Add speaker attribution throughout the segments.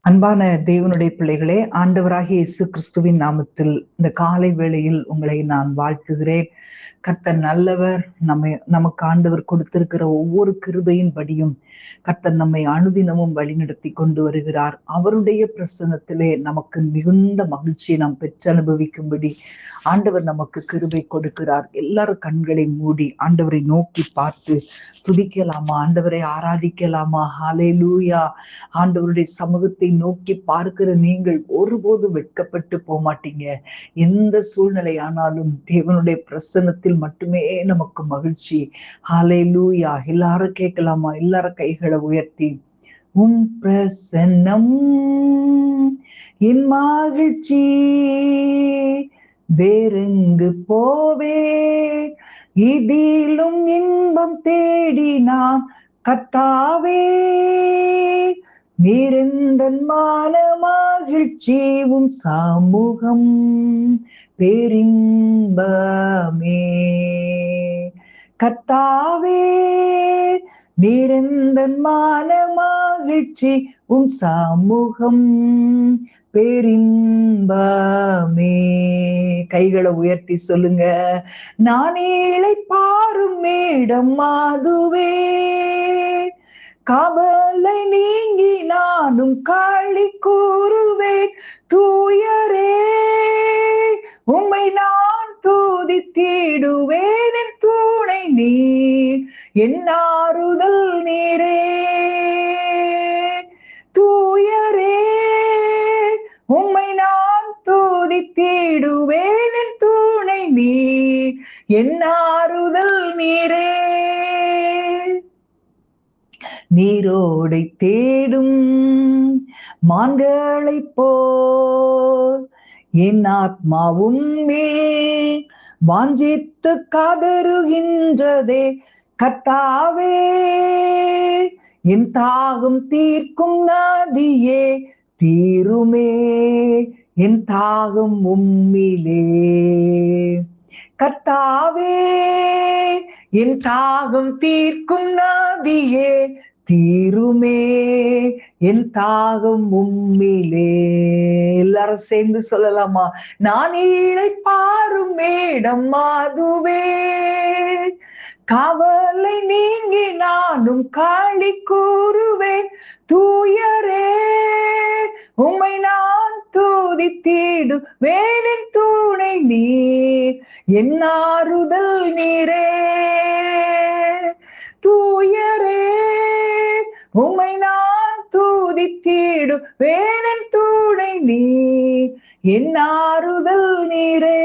Speaker 1: அன்பான தேவனுடைய பிள்ளைகளே, ஆண்டவராகிய இயேசு கிறிஸ்துவின் நாமத்தில் இந்த காலை வேளையில் உங்களை நான் வாழ்த்துகிறேன். கர்த்தர் நல்லவர். நமக்கு ஆண்டவர் கொடுத்திருக்கிற ஒவ்வொரு கிருபையின் படியும் கர்த்தர் நம்மை அனுதினமும் வழிநடத்தி கொண்டு வருகிறார். அவருடைய பிரசன்னத்திலே நமக்கு மிகுந்த மகிழ்ச்சியை நாம் பெற்றனுபவிக்கும்படி ஆண்டவர் நமக்கு கிருபை கொடுக்கிறார். எல்லாரும் கண்களை மூடி ஆண்டவரை நோக்கி பார்த்து துதிக்கலாமா, ஆண்டவரை ஆராதிக்கலாமா? ஹல்லேலூயா. ஆண்டவருடைய சமூகத்தை நோக்கி பார்க்கிற நீங்கள் ஒருபோதும் வெட்கப்பட்டு போக மாட்டீங்க. எந்த சூழ்நிலை ஆனாலும் தேவனுடைய பிரசன்னத்தில் மட்டுமே நமக்கு மகிழ்ச்சி. ஹல்லேலூயா. எல்லாரும் கேட்கலாமா? எல்லாரும் கைகளை உயர்த்தி, உம் பிரசன்னம் என் மகிழ்ச்சி, வேறெங்கு போவேன், இதிலும் இன்பம் தேடினான் கர்த்தாவே, நீரெந்தன் மான மகிழ்ச்சியும் சமூகம் பேரின்பமே. கர்த்தாவே, நீரெந்தன் மான மகிழ்ச்சி உம் சமூகம் பேரின்பமே. கைகளை உயர்த்தி சொல்லுங்க. நான் இளைப்பாறும் மேடம் அதுவே, கவலை நீங்கி நானும் களி கூறுவேன். தூயரே, உம்மை நான் துதித்திடுவேன். என் துணை நீர், என் ஆறுதல் நீரே. தூயரே, உம்மை நான் துதித்திடுவேன். என் துணை நீர், என் ஆறுதல் நீரே. நீரோடை தேடும் மான்களைப் போல் என் ஆத்மாவும் மேல் வாஞ்சித்து கதறுகின்றதே. கர்த்தாவே, என் தாகம் தீர்க்கும் நதியே, தீருமே என் தாகம் உம்மிலே. கர்த்தாவே, என் தாகம் தீர்க்கும் நதியே, தீருமே என் தாகம் உம்மிலே. எல்லாரும் சேர்ந்து சொல்லலாமா? நான் இளைப்பாறும் மேடம் அதுவே, கவலை நீங்கி நானும் களி கூறுவேன். தூயரே, உம்மை நான் துதித்திடுவேன். என் துணை நீர், என் ஆறுதல் நீரே. தூயரே, உம்மை நான் துதித்திடுவேன். என் துணை நீர், என் ஆறுதல் நீரே.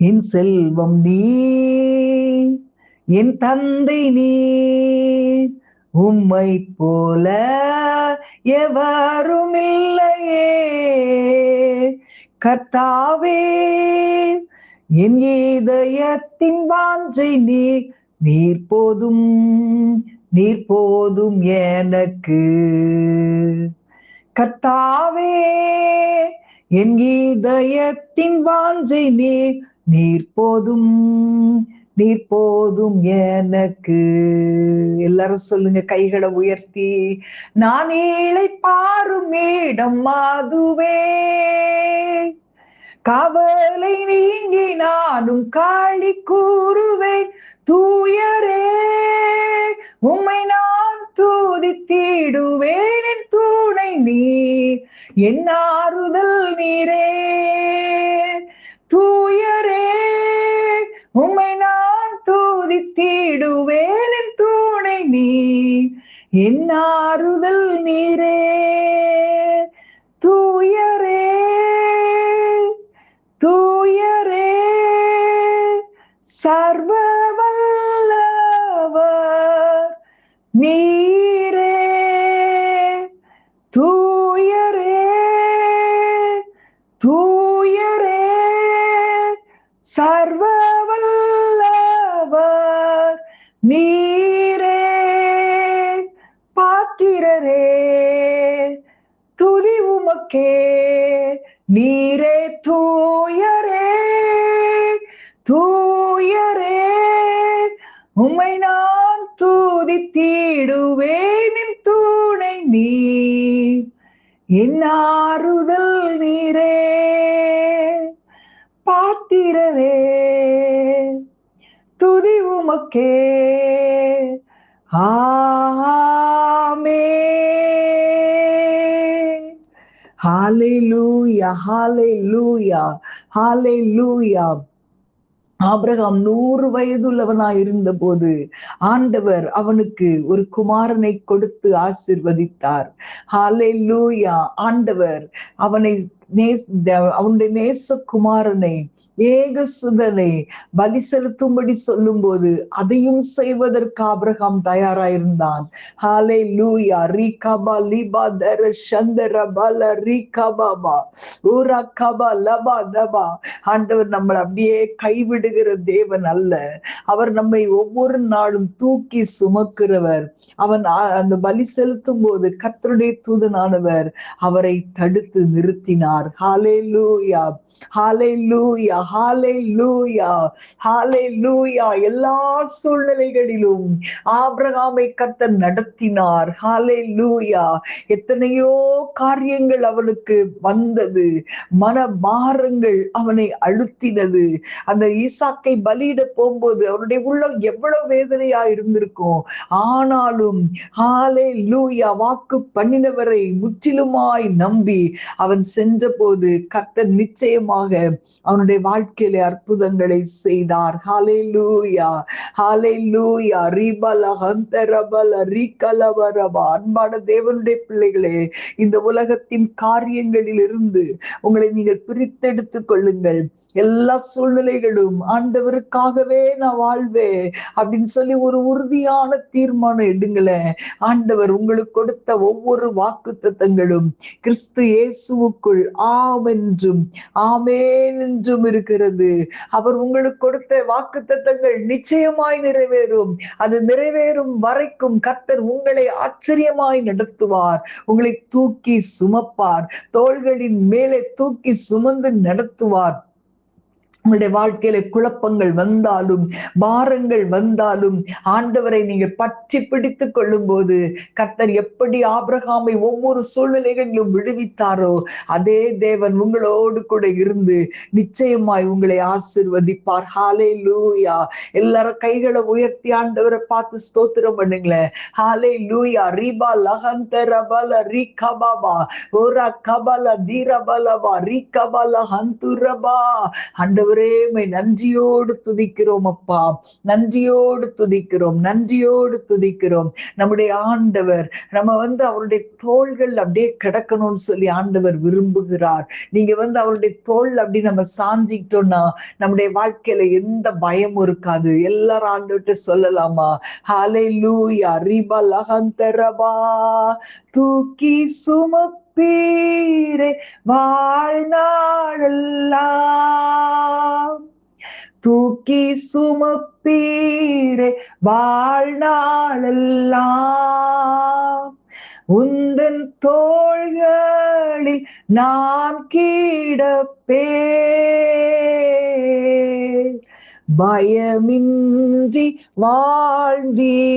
Speaker 1: என் செல்வம் நீர், என் தந்தை நீர், உம்மை போல எவரும் இல்லையே. கர்த்தாவே, என் இதயத்தின் வாஞ்சை நீர், நீர் போதும், நீர் போதும் எனக்கு. கர்த்தாவே, என் இதயத்தின் வாஞ்சை நீர், நீர் போதும், நீர் போதும் எனக்கு. எல்லாரும் சொல்லுங்க கைகளை உயர்த்தி. நான் இளைப்பாறும் மேடம் அதுவே, கவலை நீங்கி நானும் களி கூறுவேன். தூயரே, உம்மை நான் துதித்திடுவேன். என் துணை நீர், என் ஆறுதல் நீரே. தூயரே, உம்மை நான் துதித்திடுவேன். என் துணை நீர், என் ஆறுதல் நீரே. தூயரே, தூயரே, சர்வ வல்லவர் நீரே. தூயரே, தூயரே, சர்வ வல்லவர் நீரே. பாத்திரரே, துதி உமக்கே, நீரே. தூயரே, தூயரே, உம்மை நான் துதித்திடுவேன். என் துணை நீர், என் ஆறுதல் நீரே, பாத்திரரே துதி உமக்கே, ஆமென். ஹalleluya, ஹalleluya, ஹalleluya. ஆபிரகாம் 100 வயதுள்ளவனாய் இருந்த போது ஆண்டவர் அவனுக்கு ஒரு குமாரனை கொடுத்து ஆசீர்வதித்தார். ஹalleluya. ஆண்டவர் அவனை அவனுடைய நேசகுமாரனை, ஏகசுதனை பலி செலுத்தும்படி சொல்லும் போது அதையும் செய்வதற்கு ஆபிரகாம் தயாராயிருந்தான். ஹalleluya. ரீகபா லிபா தர சந்தர பல ரீகபாபா ஊரா கபா லபா தபா. ஆண்டவர் நம்மளை அப்படியே கைவிடுகிற தேவன் அல்ல. அவர் நம்மை ஒவ்வொரு நாளும் தூக்கி சுமக்கிறவர். அவன் அந்த பலி செலுத்தும் போது கர்த்தருடைய தூதனானவர் அவரை தடுத்து நிறுத்தினார். ஹalleluya, ஹalleluya, ஹalleluya, ஹalleluya. எல்லா சூழ்நிலைகளிலும் ஆபிரகாமை கர்த்தர் நடத்தினார். ஹalleluya. எத்தனையோ காரியங்கள் அவனுக்கு வந்தது, மனபாரங்கள் அவனை அழுத்தினது. அந்த ஈசாக்கை பலியிட போகும்போது அவனுடைய உள்ளம் எவ்வளவு வேதனையா இருந்திருக்கும். ஆனாலும் ஹalleluya, வாக்கு பண்ணினவரை முற்றிலுமாய் நம்பி அவன் சென்ற போது கர்த்தர் நிச்சயமாக அவனுடைய வாழ்க்கையில அற்புதங்களை செய்தார். ஹalleluya, ஹalleluya. ரிபல ஹந்தரபல ரிகலவரபா. அன்பான தேவனுடைய பிள்ளைகளே, இந்த உலகத்தின் காரியங்களில் இருந்து உங்களை நீங்கள் பிரித்தெடுத்துக் கொள்ளுங்கள். எல்லா சூழ்நிலைகளும் ஆண்டவருக்காகவே நான் வாழ்வேன் அப்படின்னு சொல்லி ஒரு உறுதியான தீர்மானம் எடுங்களேன். ஆண்டவர் உங்களுக்கு கொடுத்த ஒவ்வொரு வாக்குத்தத்தங்களும் கிறிஸ்து இயேசுவுக்குள் ஆம் என்றும் ஆமென் என்றும் இருக்கிறது. அவர் உங்களுக்கு கொடுத்த வாக்குத்தத்தங்கள் நிச்சயமாய் நிறைவேறும். அது நிறைவேறும் வரைக்கும் கர்த்தர் உங்களை ஆச்சரியமாய் நடத்துவார். உங்களை தூக்கி சுமப்பார், தோள்களின் மேலே தூக்கி சுமந்து நடத்துவார். உங்களுடைய வாழ்க்கையில குழப்பங்கள் வந்தாலும், பாரங்கள் வந்தாலும், ஆண்டவரை நீங்க பற்றி பிடித்துக் கொள்ளும் போது கர்த்தர் எப்படி ஆபிரகாமை ஒவ்வொரு சூழ்நிலைகளிலும் விடுவித்தாரோ அதே தேவன் உங்களோடு கூட இருந்து நிச்சயமாய் உங்களை ஆசீர்வதிப்பார். ஹalleluya. எல்லாரும் கைகளை உயர்த்தி ஆண்டவரை பார்த்து ஸ்தோத்திரம் பண்ணுங்களேன். ஹalleluya. ரிபா லஹந்தரபல ரிகபாபா ஓரா கபல தீரபலபா ரிகபல ஹந்துரபா. ஆண்டவர் நன்றியோடு துதிக்கிறோம் அப்பா, நன்றியோடு துதிக்கிறோம், நன்றியோடு துதிக்கிறோம். நம்முடைய ஆண்டவர் நம்ம அவருடைய தோள்கள் அப்படியே கிடக்கணும்னு சொல்லி ஆண்டவர் விரும்புகிறார். நீங்க அவருடைய தோல் அப்படி நம்ம சாஞ்சிக்கிட்டோம்னா நம்முடைய வாழ்க்கையில எந்த பயமும் இருக்காது. எல்லாரும் ஆண்டவர்கிட்ட சொல்லலாமா? ஹalleluya. ரிபா லஹந்தரபா. தூக்கி சுமப்பீரே வாழ்நாளெல்லாம், தூக்கி சுமப்பீரே வாழ்நாளெல்லாம், உந்தன் தோள்களில் நான் கிடப்பேன், பயமின்றி வாழ்ந்திடுவே,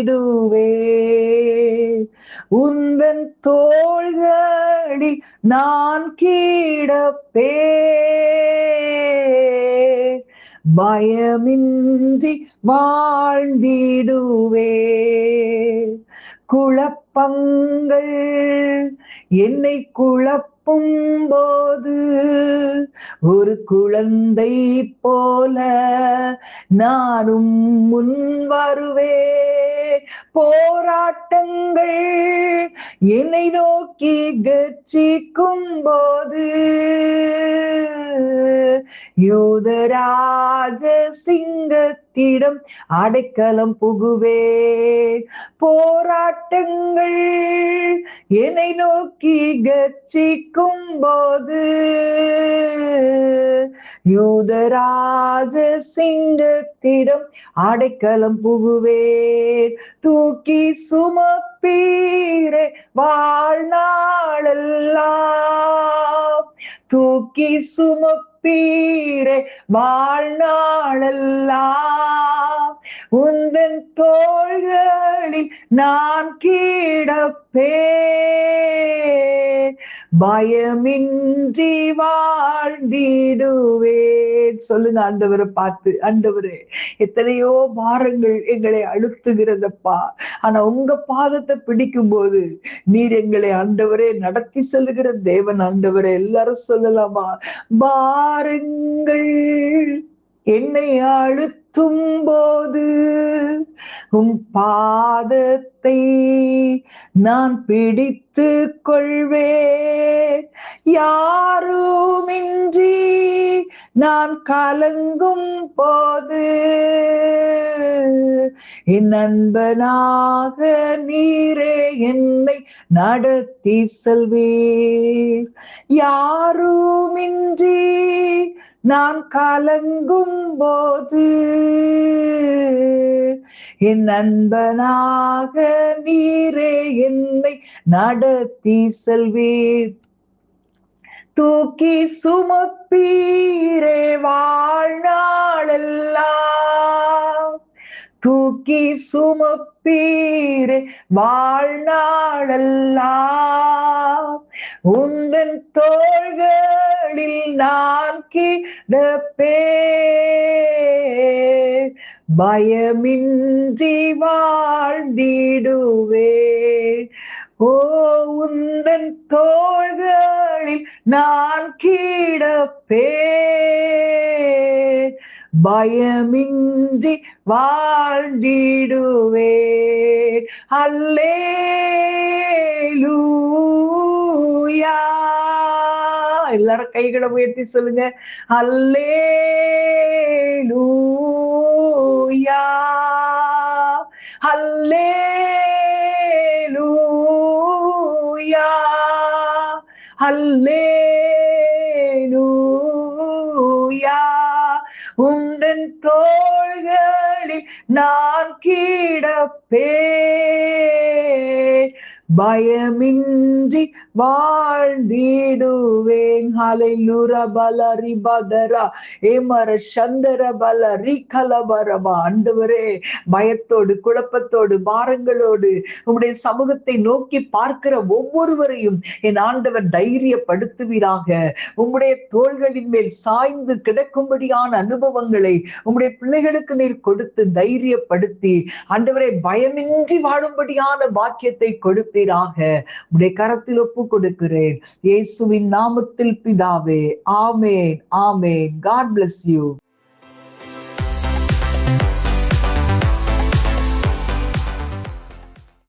Speaker 1: உந்தன் தோள்களில் நான் கிடப்பேன், பயமின்றி வாழ்ந்திடுவே. குழப்பங்கள் என்னை குழப்பும் போது ஒரு குழந்தை போல நானும் முன் வருவேன். போராட்டங்கள் என்னை நோக்கி கர்ஜிக்கும் போது யூதராஜ சிங்கத்திடம் அடைக்கலம் புகுவேன். போராட்டங்கள் என்னை நோக்கி கர்ஜிக்கும் போது யூதராஜ சிங்கத்திடம் அடைக்கலம் புகுவேன். தூக்கி சுமப்பீரே வாழ்நாளெல்லாம், தூக்கி சுமப்பீரே வாழ்நாளெல்லாம், உந்தன் தோள்களில் நான் கிடப்பேன், பயமின்றி வாழ்ந்திடுவேன். சொல்லுங்க ஆண்டவரை பார்த்து, ஆண்டவரே எத்தனையோ பாரங்கள் எங்களை அழுத்துகிறதப்பா, ஆனா உங்க பாதத்தை பிடிக்கும் போது நீர் எங்களை ஆண்டவரே நடத்தி செல்லுகிற தேவன். ஆண்டவரே எல்லாரும் சொல்லலாமா, பாருங்கள் என்னை அழுத்தும் போது உம் பாதத்தை நான் பிடித்து கொள்வேன், யாருமின்றி நான் கலங்கும் போது என் நண்பனாக நீரே என்னை நடத்தி செல்வீர், யாருமின்றி நான் கலங்கும் போது என் நண்பனாக நீரே என்னை நடத்தி செல்வீர், தூக்கி சுமப்பீரே வாழ்நாளெல்லாம், தூக்கி சுமப்பீரே வாழ்நாளெல்லாம், உந்தன் தோள்களில் நான் கிடப்பேன், பயமின்றி வாழ்ந்திடுவேன். ஓ உந்தன் தோள்களில் நான் கிடப்பேன், பயமின்றி வாழ்ந்திடுவேன். அல்லேலூயா. எல்லாரும் கைகளை உயர்த்தி சொல்லுங்க, அல்லேலூயா, அல்லேலூயா, அல்லேலூயா. உந்தன் தோள்களில் நான் கிடப்பேன், பயமின்றி வாழ்ந்திடுவேன். ஹல்லேலூயா பலரி பதரா ஏமர சந்தர பலரி கலபரமா. ஆண்டவரே பயத்தோடு குழப்பத்தோடு பாரங்களோடு உம்முடைய சமூகத்தை நோக்கி பார்க்கிற ஒவ்வொருவரையும் என் ஆண்டவர் தைரியப்படுத்துவீராக. உம்முடைய தோள்களின் மேல் சாய்ந்து கிடக்கும்படியான அனுபவங்களை உம்முடைய பிள்ளைகளுக்கு நீர் கொடுத்து தைரியப்படுத்தி ஆண்டவரை பயமின்றி வாழும்படியான பாக்கியத்தை கொடுப்பீராக. உம்முடைய கரத்தில் ஒப்பு கொடுக்கிறேன், இயேசுவின் நாமத்தில் பிதாவே. ஆமேன், ஆமேன். God bless you.